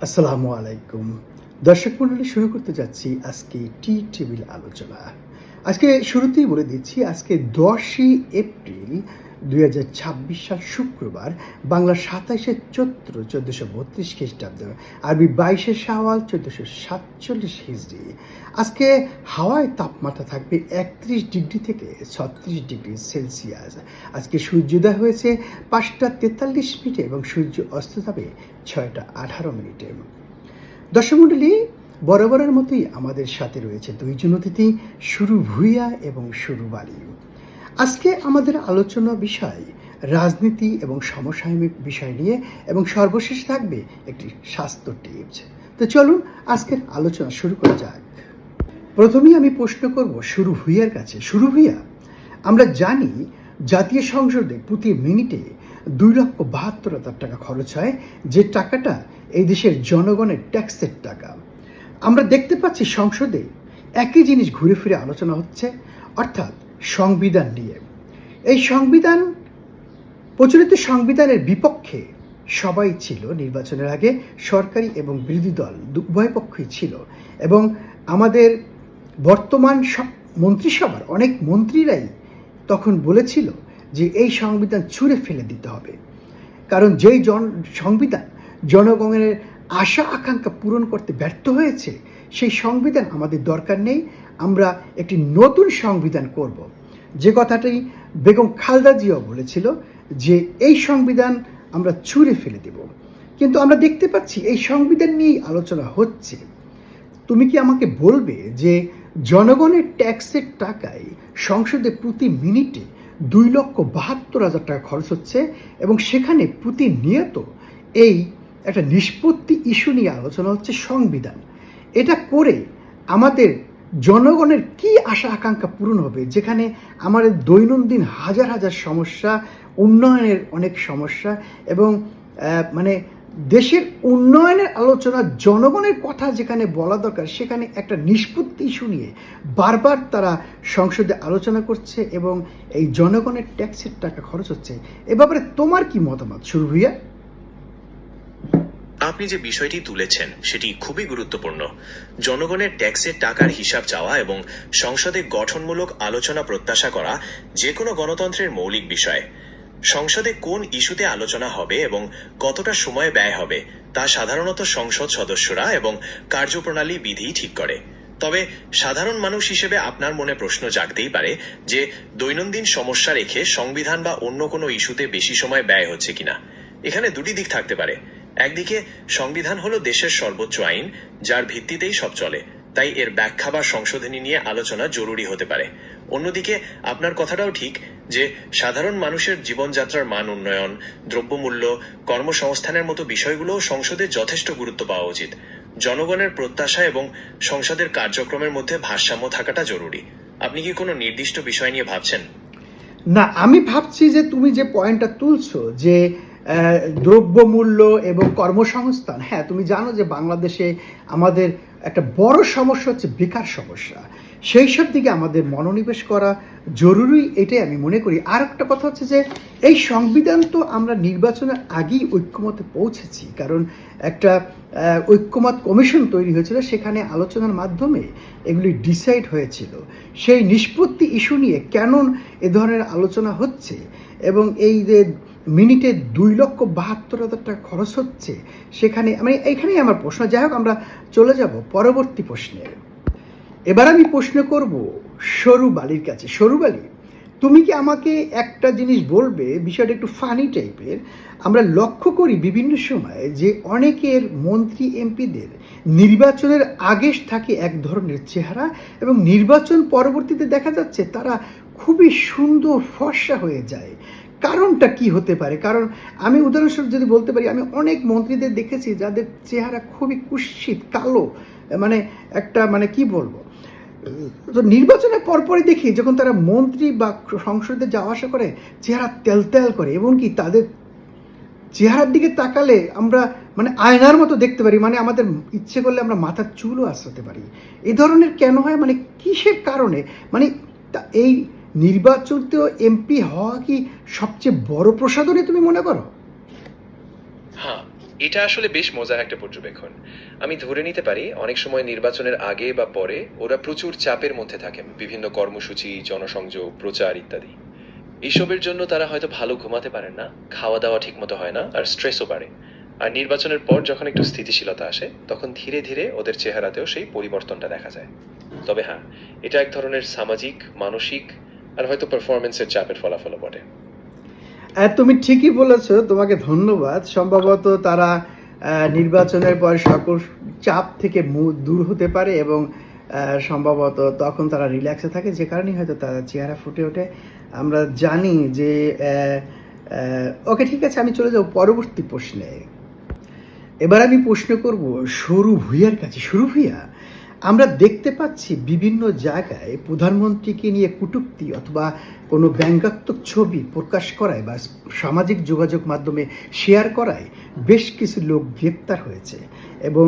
আসসালামু আলাইকুম। দর্শক মণ্ডলী, শুরু করতে যাচ্ছি আজকে টি টেবিল আলোচনা। আজকে শুরুতেই বলে দিচ্ছি, আজকে ১০ই এপ্রিল ২০২৬ সাল শুক্রবার, বাংলা ২৭শে চৈত্র ১৪৩২ খ্রিস্টাব্দ, আরবি ২২শে শাওয়াল ১৪৪৭ হিজরি। আজকে হাওয়ায় তাপমাত্রা থাকবে ৩১ ডিগ্রি থেকে ৩৬ ডিগ্রি সেলসিয়াস। আজকে সূর্যোদয় হয়েছে ৫টা ৪৩ মিনিটে এবং সূর্য অস্ত যাবে ৬টা ১৮ মিনিটে। দর্শক মণ্ডলী, বরাবরের মতোই আমাদের সাথে রয়েছে দুইজন অতিথি, শুরু ভূঁইয়া এবং শুরু বালি। আজকে আমাদের আলোচনা বিষয় রাজনীতি এবং সমসাময়িক বিষয় নিয়ে, এবং সর্বশেষ থাকবে একটি স্বাস্থ্য টিপস। তো চলুন আজকের আলোচনা শুরু করা যাক। প্রথমেই আমি প্রশ্ন করব শুরু ভূঁইয়ার কাছে। শুরু ভূঁইয়া, আমরা জানি জাতীয় সংসদে প্রতি মিনিটে ২,৭২,০০০ টাকা খরচ হয়, যে টাকাটা এই দেশের জনগণের ট্যাক্সের টাকা। আমরা দেখতে পাচ্ছি সংসদে একই জিনিস ঘুরে ফিরে আলোচনা হচ্ছে, অর্থাৎ সংবিধান নিয়ে। এই সংবিধান, প্রচলিত সংবিধানের বিপক্ষে সবাই ছিল নির্বাচনের আগে, সরকারি এবং বিরোধী দল উভয় পক্ষই ছিল। এবং আমাদের বর্তমান মন্ত্রিসভার অনেক মন্ত্রীরাই তখন বলেছিল যে এই সংবিধান ছুঁড়ে ফেলে দিতে হবে, কারণ যেই সংবিধান জনগণের আশা আকাঙ্ক্ষা পূরণ করতে ব্যর্থ হয়েছে, সেই সংবিধান আমাদের দরকার নেই, আমরা একটি নতুন সংবিধান করব। যে কথাটি বেগম খালেদা জিয়াও বলেছিল যে এই সংবিধান আমরা ছুঁড়ে ফেলে দেব। কিন্তু আমরা দেখতে পাচ্ছি এই সংবিধান নিয়েই আলোচনা হচ্ছে। তুমি কি আমাকে বলবে যে জনগণের ট্যাক্সের টাকায় সংসদে প্রতি মিনিটে ২,৭২,০০০ টাকা খরচ হচ্ছে, এবং সেখানে প্রতিনিয়ত এই একটা নিষ্পত্তি ইস্যু নিয়ে আলোচনা হচ্ছে সংবিধান। এটা করে আমাদের জনগণের কি আশা আকাঙ্ক্ষা পূরণ হবে, যেখানে আমাদের দৈনন্দিন হাজার হাজার সমস্যা, উন্নয়নের অনেক সমস্যা, এবং দেশের উন্নয়নের আলোচনা, জনগণের কথা যেখানে বলা দরকার, সেখানে একটা নিষ্পত্তি ইস্যু নিয়ে বারবার তারা সংসদে আলোচনা করছে, এবং এই জনগণের ট্যাক্সের টাকা খরচ হচ্ছে। এ ব্যাপারে তোমার কি মতামত শুরু ভূঁইয়া? আপনি যে বিষয়টি তুলেছেন সেটি খুবই গুরুত্বপূর্ণ। জনগণের ট্যাক্সের টাকার হিসাব চাওয়া এবং সংসদে গঠনমূলক আলোচনা প্রত্যাশা করা যে কোনো গণতন্ত্রের মৌলিক বিষয়। সংসদে কোন ইস্যুতে আলোচনা হবে এবং কতটা সময় ব্যয় হবে তা সাধারণত সংসদ সদস্যরা এবং কার্যপ্রণালী বিধি ঠিক করে। তবে সাধারণ মানুষ হিসেবে আপনার মনে প্রশ্ন জাগতেই পারে যে দৈনন্দিন সমস্যা রেখে সংবিধান বা অন্য কোনো ইস্যুতে বেশি সময় ব্যয় হচ্ছে কিনা। এখানে দুটি দিক থাকতে পারে। একদিকে সংবিধান হলো দেশের সর্বোচ্চ আইন, যার ভিত্তিতেই সব চলে, তাই এর ব্যাখ্যা বা সংশোধনী নিয়ে আলোচনা জরুরি হতে পারে। অন্যদিকে আপনার কথাটাও ঠিক যে সাধারণ মানুষের জীবনযাত্রার মান উন্নয়ন, দ্রব্যমূল্য, কর্মসংস্থানের মতো বিষয়গুলোও সংসদে যথেষ্ট গুরুত্ব পাওয়া উচিত। জনগণের প্রত্যাশা এবং সংসদের কার্যক্রমের মধ্যে ভারসাম্য থাকাটা জরুরি। আপনি কি কোনো নির্দিষ্ট বিষয় নিয়ে ভাবছেন? না, আমি ভাবছি যে তুমি যে পয়েন্টটা তুলছো, যে দ্রব্যমূল্য এবং কর্মসংস্থান, হ্যাঁ, তুমি জানো যে বাংলাদেশে আমাদের একটা বড় সমস্যা হচ্ছে বেকার সমস্যা। সেই সব দিকে আমাদের মনোনিবেশ করা জরুরি, এটাই আমি মনে করি। আর একটা কথা হচ্ছে যে এই সংবিধান তো আমরা নির্বাচনের আগেই ঐক্যমতে পৌঁছেছি, কারণ একটা ঐক্যমত কমিশন তৈরি হয়েছিল, সেখানে আলোচনার মাধ্যমে এগুলি ডিসাইড হয়েছিল। সেই নিষ্পত্তি ইস্যু নিয়ে কেন এ ধরনের আলোচনা হচ্ছে, এবং এই যে মিনিটে ২,৭২,০০০ টাকা খরচ হচ্ছে, সেখানে এইখানেই আমার প্রশ্ন। যাই হোক, আমরা চলে যাব পরবর্তী প্রশ্নে। এবার আমি প্রশ্ন করব সরু বালির কাছে। সরু বালি, তুমি কি আমাকে একটা জিনিস বলবে, বিষয়টা একটু ফানি টাইপের। আমরা লক্ষ্য করি বিভিন্ন সময় যে অনেকের মন্ত্রী এমপিদের নির্বাচনের আগে থাকে এক ধরনের চেহারা, এবং নির্বাচন পরবর্তীতে দেখা যাচ্ছে তারা খুবই সুন্দর ফর্সা হয়ে যায়। কারণটা কি হতে পারে? কারণ আমি উদাহরণস্বরূপ যদি বলতে পারি, আমি অনেক মন্ত্রীদের দেখেছি যাদের চেহারা খুবই কুৎসিত, কালো, একটা কি বলবো, তো নির্বাচনের পরপরই দেখি যখন তারা মন্ত্রী বা সংসদে যাওয়া আসা করে, চেহারা তেলতেল করে, এবং কি তাদের চেহারার দিকে তাকালে আমরা আয়নার মতো দেখতে পারি, আমাদের ইচ্ছে করলে আমরা মাথার চুলও আঁচড়াতে পারি। এই ধরনের কেন হয়, কিসের কারণে? এই নির্বাচিত এমপি হওয়া কি সবচেয়ে বড় প্রসাদনী তুমি মনে করো? হ্যাঁ, এটা আসলে বেশ মজার একটা পর্যবেক্ষণ। আমি ধরে নিতে পারি অনেক সময় নির্বাচনের আগে বা পরে ওরা প্রচুর চাপের মধ্যে থাকেন, বিভিন্ন কর্মসূচি, জনসংযোগ, প্রচার ইত্যাদি। এইসবের জন্য তারা হয়তো ভালো ঘুমাতে পারেন না, খাওয়া দাওয়া ঠিকমতো হয় না, আর স্ট্রেসও বাড়ে। আর নির্বাচনের পর যখন একটু স্থিতিশীলতা আসে, তখন ধীরে ধীরে ওদের চেহারাতেও সেই পরিবর্তনটা দেখা যায়। তবে হ্যাঁ, এটা এক ধরনের সামাজিক, মানসিক আর হয়তো পারফরমেন্সের চাপের ফলাফলও বটে। তুমি ঠিকই বলেছো, তোমাকে ধন্যবাদ। সম্ভবত তারা নির্বাচনের পর সকল চাপ থেকে দূর হতে পারে এবং সম্ভবত তখন তারা রিল্যাক্সে থাকে, যে কারণেই হয়তো তার চেহারা ফুটে ওঠে। আমরা জানি যে ওকে, ঠিক আছে, আমি চলে যাব পরবর্তী প্রশ্নে। এবার আমি প্রশ্ন করব সরু ভূঁইয়ার কাছে। সরু ভূঁইয়া, আমরা দেখতে পাচ্ছি বিভিন্ন জায়গায় প্রধানমন্ত্রীকে নিয়ে কটূক্তি অথবা কোনো ব্যঙ্গাত্মক ছবি প্রকাশ করায় বা সামাজিক যোগাযোগ মাধ্যমে শেয়ার করায় বেশ কিছু লোক গ্রেপ্তার হয়েছে এবং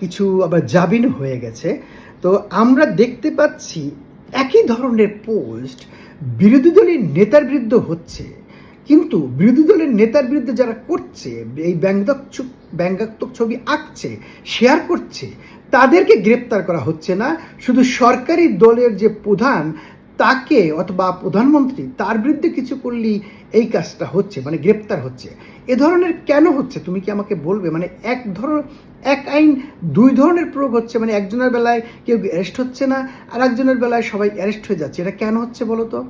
কিছু আবার জামিনও হয়ে গেছে। তো আমরা দেখতে পাচ্ছি একই ধরনের পোস্ট বিরোধী দলের নেতার বিরুদ্ধে হচ্ছে, কিন্তু বিরোধী দলের নেতার বিরুদ্ধে যারা করছে, এই ব্যঙ্গাত্মক ছবি আঁকছে, শেয়ার করছে, তাদেরকে গ্রেপ্তার করা হচ্ছে না। শুধু সরকারি দলের যে প্রধান, তাকে অথবা প্রধানমন্ত্রী, তার বিরুদ্ধে কিছু করলেই এই কাজটা হচ্ছে, মানে গ্রেপ্তার হচ্ছে। এ ধরনের কেন হচ্ছে তুমি কি আমাকে বলবে? মানে এক আইন দুই ধরনের প্রয়োগ হচ্ছে, মানে একজনের বেলায় কেউ অ্যারেস্ট হচ্ছে না, আর একজনের বেলায় সবাই অ্যারেস্ট হয়ে যাচ্ছে। এটা কেন হচ্ছে বলো তো?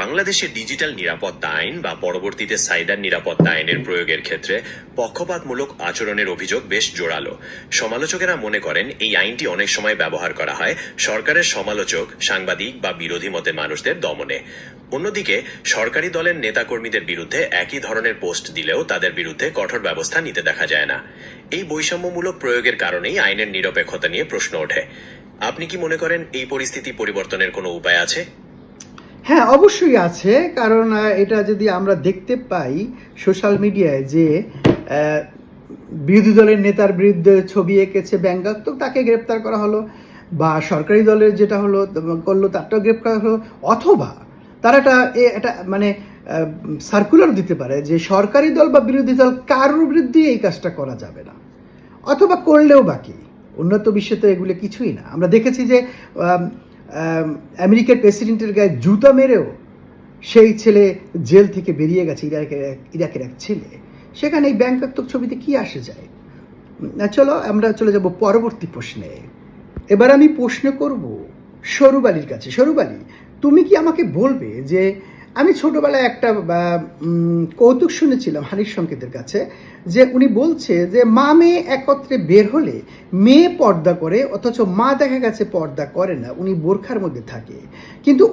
বাংলাদেশের ডিজিটাল নিরাপত্তা আইন বা পরবর্তীতে সাইবার নিরাপত্তা আইনের প্রয়োগের ক্ষেত্রে পক্ষপাতমূলক আচরণের অভিযোগ বেশ জোরালো। সমালোচকেরা মনে করেন এই আইনটি অনেক সময় ব্যবহার করা হয় সরকারের সমালোচক, সাংবাদিক বা বিরোধী মতের মানুষদের দমনে। অন্যদিকে সরকারি দলের নেতাকর্মীদের বিরুদ্ধে একই ধরনের পোস্ট দিলেও তাদের বিরুদ্ধে কঠোর ব্যবস্থা নিতে দেখা যায় না। এই বৈষম্যমূলক প্রয়োগের কারণেই আইনের নিরপেক্ষতা নিয়ে প্রশ্ন ওঠে। আপনি কি মনে করেন এই পরিস্থিতি পরিবর্তনের কোনো উপায় আছে? হ্যাঁ, অবশ্যই আছে। কারণ এটা যদি আমরা দেখতে পাই সোশ্যাল মিডিয়ায় যে বিরোধী দলের নেতার বিরুদ্ধে ছবি এঁকেছে ব্যঙ্গাত্মক, তাকে গ্রেপ্তার করা হলো, বা সরকারি দলের যেটা করলো তারটাও গ্রেপ্তার করা হলো, অথবা তারা এটা মানে সার্কুলার দিতে পারে যে সরকারি দল বা বিরোধী দল কারোর বিরুদ্ধে এই কাজটা করা যাবে না, অথবা করলেও বাকি। উন্নত বিশ্বে তো এগুলো কিছুই না। আমরা দেখেছি যে আমেরিকার প্রেসিডেন্টের গায়ে জুতা মেরেও সেই ছেলে জেল থেকে বেরিয়ে গেছে, ইরাকের এক ছেলে। সেখানে এই ব্যঙ্গাত্মক ছবিতে কি আসে যায়? চলো আমরা চলে যাব পরবর্তী প্রশ্নে। এবার আমি প্রশ্ন করব সরু বালির কাছে। সরু বালি, তুমি কি আমাকে বলবে যে আমি ছোটবেলায় একটা কৌতুক শুনেছিলাম হানিফ সংকেতের কাছে, যে উনি বলছে যে মা মেয়ে একত্রে বের হলে মেয়ে পর্দা করে, অথচ মা দেখা গেছে পর্দা করে না, উনি বোরখার মধ্যে থাকে। কিন্তু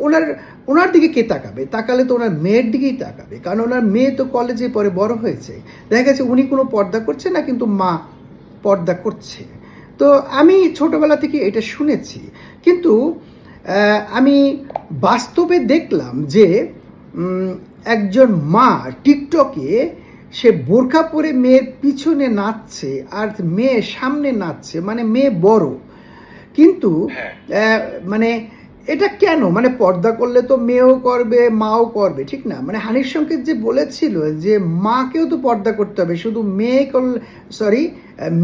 ওনার দিকে কে তাকাবে? তাকালে তো ওনার মেয়ের দিকেই তাকাবে, কারণ ওনার মেয়ে তো কলেজে পরে বড় হয়েছে। দেখা গেছে উনি কোনো পর্দা করছে না, কিন্তু মা পর্দা করছে। তো আমি ছোটবেলা থেকে এটা শুনেছি, কিন্তু আমি বাস্তবে দেখলাম যে একজন মা টিকটকে সে বোরখা পরে মেয়ের পিছনে নাচছে আর মেয়ে সামনে নাচছে, মানে মেয়ে বড়, কিন্তু মানে এটা কেন? মানে পর্দা করলে তো মেয়েও করবে, মাও করবে, ঠিক না? মানে হানিফ সংকেত যে বলেছিল যে মাকেও তো পর্দা করতে হবে, শুধু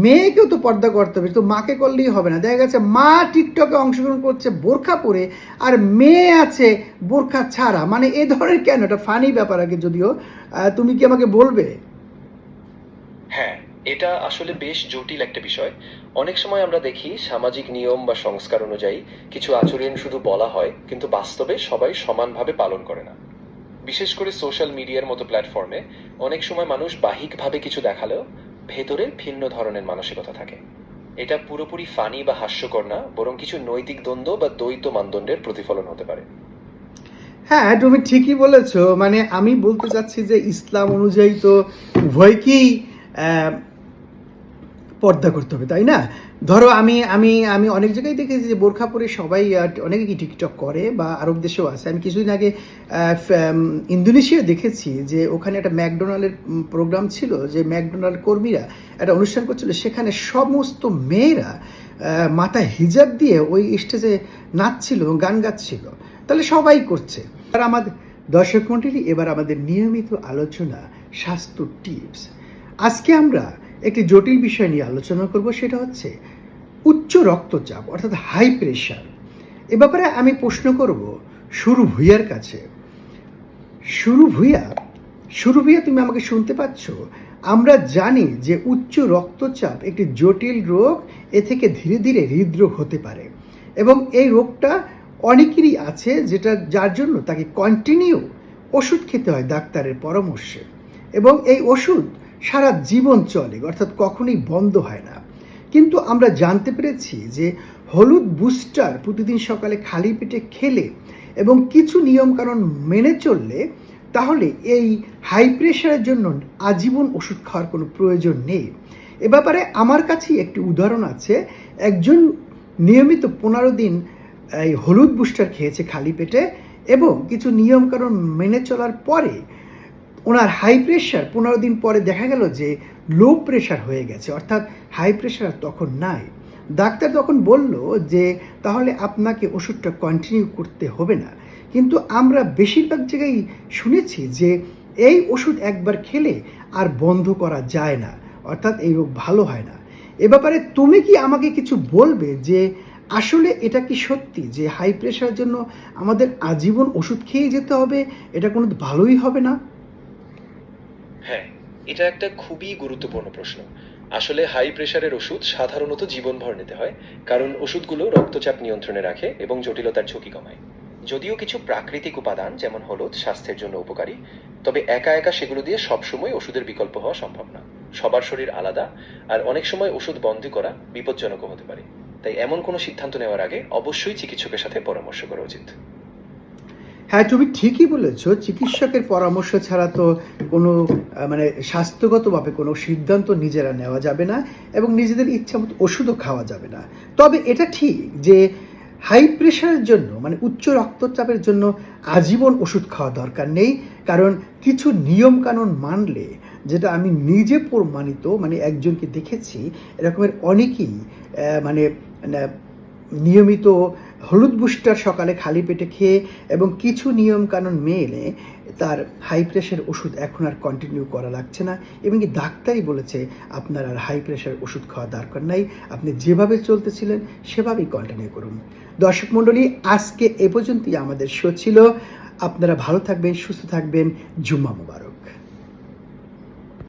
মেয়েকেও তো পর্দা করতে হবে, শুধু মাকে করলেই হবে না। দেখা গেছে মা টিকটকে অংশগ্রহণ করছে বোরখা পরে, আর মেয়ে আছে বোরখা ছাড়া। মানে এ ধরনের কেন? এটা ফানি ব্যাপার আগে, যদিও তুমি কি আমাকে বলবে? হ্যাঁ, এটা আসলে বেশ জটিল একটা বিষয়। অনেক সময় আমরা দেখি সামাজিক নিয়ম বা সংস্কার অনুযায়ী কিছু আচরণ শুধু বলা হয়, কিন্তু বাস্তবে সবাই সমানভাবে পালন করে না। বিশেষ করে সোশ্যাল মিডিয়ার মতো প্ল্যাটফর্মে অনেক সময় মানুষ বাহ্যিকভাবে কিছু দেখালেও ভেতরে ভিন্ন ধরনের মানসিকতা থাকে। এটা পুরোপুরি ফানি বা হাস্যকর না, বরং কিছু নৈতিক দ্বন্দ্ব বা দ্বৈত মানদণ্ডের প্রতিফলন হতে পারে। হ্যাঁ, তুমি ঠিকই বলেছ। মানে আমি বলতে চাচ্ছি যে ইসলাম অনুযায়ী তো উভয়কেই পর্দা করতে হবে, তাই না? ধরো আমি আমি আমি অনেক জায়গায় দেখেছি যে বোরখা পরে সবাই অনেকে কি টিকটক করে, বা আরব দেশেও আছে। আমি কিছুদিন আগে ইন্দোনেশিয়া দেখেছি যে ওখানে একটা ম্যাকডোনাল্ডের প্রোগ্রাম ছিল, যে ম্যাকডোনাল্ড কর্মীরা একটা অনুষ্ঠান করছিল, সেখানে সমস্ত মেয়েরা মাথায় হিজাব দিয়ে ওই স্টেজে নাচছিল এবং গান গাচ্ছিল। তাহলে সবাই করছে। আর দর্শক মণ্ডলী, এবার আমাদের নিয়মিত আলোচনা স্বাস্থ্য টিপস। আজকে আমরা একটি জটিল বিষয় নিয়ে আলোচনা করব, সেটা হচ্ছে উচ্চ রক্তচাপ অর্থাৎ হাই প্রেশার। এ ব্যাপারে আমি প্রশ্ন করব সুরু ভূঁইয়ার কাছে। সুরু ভূঁইয়া, তুমি আমাকে শুনতে পাচ্ছ? আমরা জানি যে উচ্চ রক্তচাপ একটি জটিল রোগ, এ থেকে ধীরে ধীরে হৃদরোগ হতে পারে এবং এই রোগটা অনেকেরই আছে, যার জন্য তাকে কন্টিনিউ ওষুধ খেতে হয় ডাক্তারের পরামর্শে, এবং এই ওষুধ সারা জীবন চলে, অর্থাৎ কখনোই বন্ধ হয় না। কিন্তু আমরা জানতে পেরেছি যে হলুদ বুস্টার প্রতিদিন সকালে খালি পেটে খেলে এবং কিছু নিয়মকানুন মেনে চললে তাহলে এই হাই প্রেশারের জন্য আজীবন ওষুধ খাওয়ার কোনো প্রয়োজন নেই। এ ব্যাপারে আমার কাছেই একটি উদাহরণ আছে। একজন নিয়মিত 15 দিন এই হলুদ বুস্টার খেয়েছে খালি পেটে এবং কিছু নিয়মকানুন মেনে চলার পরে ওনার হাই প্রেশার 15 দিন পরে দেখা গেল যে লো প্রেশার হয়ে গেছে, অর্থাৎ হাই প্রেশার তখন নাই। ডাক্তার তখন বলল যে তাহলে আপনাকে ওষুধটা কন্টিনিউ করতে হবে না। কিন্তু আমরা বেশিরভাগ জায়গায় শুনেছি যে এই ওষুধ একবার খেলে আর বন্ধ করা যায় না, অর্থাৎ এই রোগ ভালো হয় না। এ ব্যাপারে তুমি কি আমাকে কিছু বলবে যে আসলে এটা কি সত্যি যে হাই প্রেশারের জন্য আমাদের আজীবন ওষুধ খেয়ে যেতে হবে, এটা কোনো ভালোই হবে না? হ্যাঁ, এটা একটা খুবই গুরুত্বপূর্ণ প্রশ্ন। আসলে হাই প্রেশারের ওষুধ সাধারণত জীবনভর নিতে হয়, কারণ ওষুধগুলো রক্তচাপ নিয়ন্ত্রণে রাখে এবং জটিলতার ঝুঁকি কমায়। যদিও কিছু প্রাকৃতিক উপাদান যেমন হলুদ স্বাস্থ্যের জন্য উপকারী, তবে একা একা সেগুলো দিয়ে সবসময় ওষুধের বিকল্প হওয়া সম্ভব না। সবার শরীর আলাদা, আর অনেক সময় ওষুধ বন্ধ করা বিপজ্জনকও হতে পারে। তাই এমন কোনো সিদ্ধান্ত নেওয়ার আগে অবশ্যই চিকিৎসকের সাথে পরামর্শ করা উচিত। হ্যাঁ, তুমি ঠিকই বলেছ। চিকিৎসকের পরামর্শ ছাড়া তো কোনো স্বাস্থ্যগতভাবে কোনো সিদ্ধান্ত নিজেরা নেওয়া যাবে না এবং নিজেদের ইচ্ছা মতো ওষুধও খাওয়া যাবে না। তবে এটা ঠিক যে হাই প্রেশারের জন্য উচ্চ রক্তচাপের জন্য আজীবন ওষুধ খাওয়া দরকার নেই, কারণ কিছু নিয়মকানুন মানলে, যেটা আমি নিজে প্রমাণিত একজনকে দেখেছি, এরকমের অনেকেই নিয়মিত হলুদ বুস্টার সকালে খালি পেটে খেয়ে এবং কিছু নিয়মকানুন মেনে তার হাই প্রেশার ওষুধ এখন আর কন্টিনিউ করা লাগছে না, এবং কি ডাক্তারই বলেছে আপনার আর হাই প্রেশার ওষুধ খাওয়া দরকার নাই, আপনি যেভাবে চলতেছিলেন সেভাবেই কন্টিনিউ করুন। দর্শক মণ্ডলী, আজকে এ পর্যন্তই আমাদের শো ছিল। আপনারা ভালো থাকবেন, সুস্থ থাকবেন। জুম্মা মুবারক।